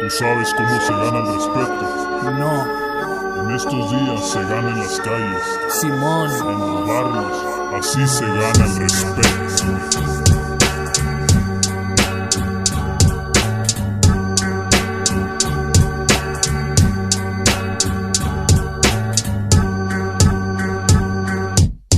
¿Tú sabes cómo se gana el respeto? No, En estos días se gana en las calles, Simón. en los barrios, así se gana el respeto.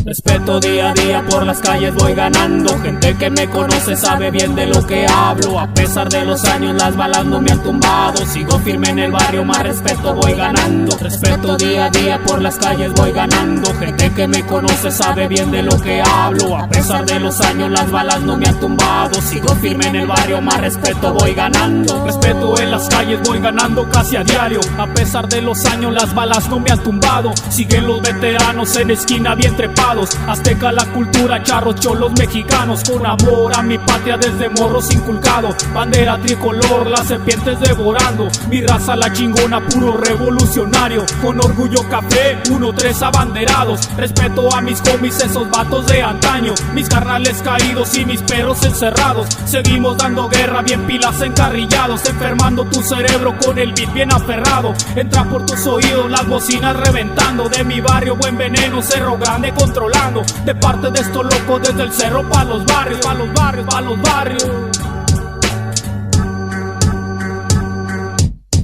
Respeto día a día por las calles voy ganando. Gente que me conoce sabe bien de lo que hablo. A pesar de los años las balas no me han tumbado. Sigo firme en el barrio, más respeto voy ganando. Respeto día a día por las calles voy ganando. Gente que me conoce sabe bien de lo que hablo. A pesar de los años las balas no me han tumbado. Sigo firme en el barrio, más respeto voy ganando. Respeto en las calles voy ganando casi a diario. A pesar de los años las balas no me han tumbado. Siguen los veteranos en esquina bien trepados. Azteca la cultura, charros, cholos mexicanos. Con amor a mi patria desde morros inculcado. Bandera tricolor, las serpientes devorando. Mi raza la chingona, puro revolucionario. Con orgullo café, 1-3 abanderados. Respeto a mis homies, esos vatos de antaño. Mis carnales caídos y mis perros encerrados. Seguimos dando guerra, bien pilas encarrillados. Enfermando tu cerebro con el beat bien aferrado. Entra por tus oídos las bocinas reventando. De mi barrio buen veneno, Cerro Grande controlando. De parte de estos locos desde el cerro pa' los barrios, pa' los barrios, pa' los barrios.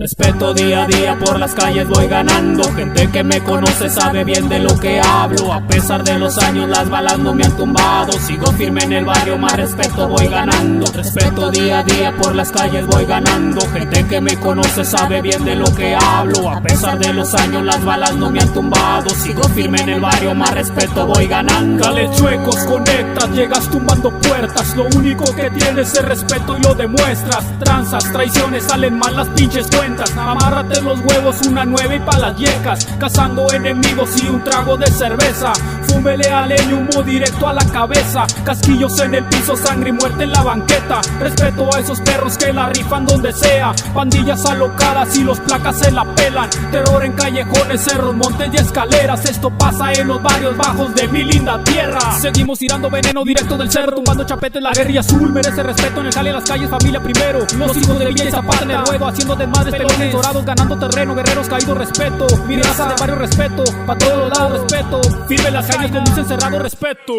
Respeto día a día por las calles voy ganando. Gente que me conoce sabe bien de lo que hablo. A pesar de los años las balas no me han tumbado. Sigo firme en el barrio, más respeto voy ganando. Respeto día a día por las calles voy ganando. Gente que me conoce sabe bien de lo que hablo. A pesar de los años las balas no me han tumbado. Sigo firme en el barrio, más respeto voy ganando. Cales chuecos conectas, llegas tumbando puertas. Lo único que tienes es respeto y lo demuestras. Tranzas, traiciones, salen mal las pinches cuentas. Amárrate los huevos, una 9 y pa' las yecas. Cazando enemigos y un trago de cerveza. Fúmele al leño, humo directo a la cabeza. Casquillos en el piso, sangre y muerte en la banqueta. Respeto a esos perros que la rifan donde sea. Pandillas alocadas y los placas se la pelan. Terror en callejones, cerros, montes y escaleras. Esto pasa en los barrios bajos de mi linda tierra. Seguimos tirando veneno directo del cerro, tumbando chapetes, la guerrilla azul merece respeto. En el jale, las calles, familia primero. Los hijos de Villa y Zapata en el ruedo, haciendo desmadres, pelones dorados, ganando terreno, guerreros caídos, respeto. Mi raza de barrio, respeto. Pa' todos los lados, respeto. Firme las calles con mis encerrados, respeto.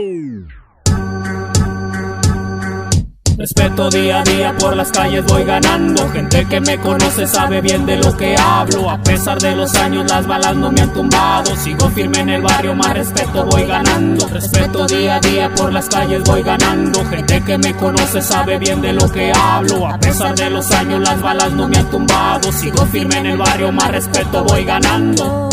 Respeto día a día por las calles voy ganando. Gente que me conoce sabe bien de lo que hablo. A pesar de los años las balas no me han tumbado. Sigo firme en el barrio, más respeto voy ganando. Respeto día a día por las calles voy ganando. Gente que me conoce sabe bien de lo que hablo. A pesar de los años las balas no me han tumbado. Sigo firme en el barrio, más respeto voy ganando.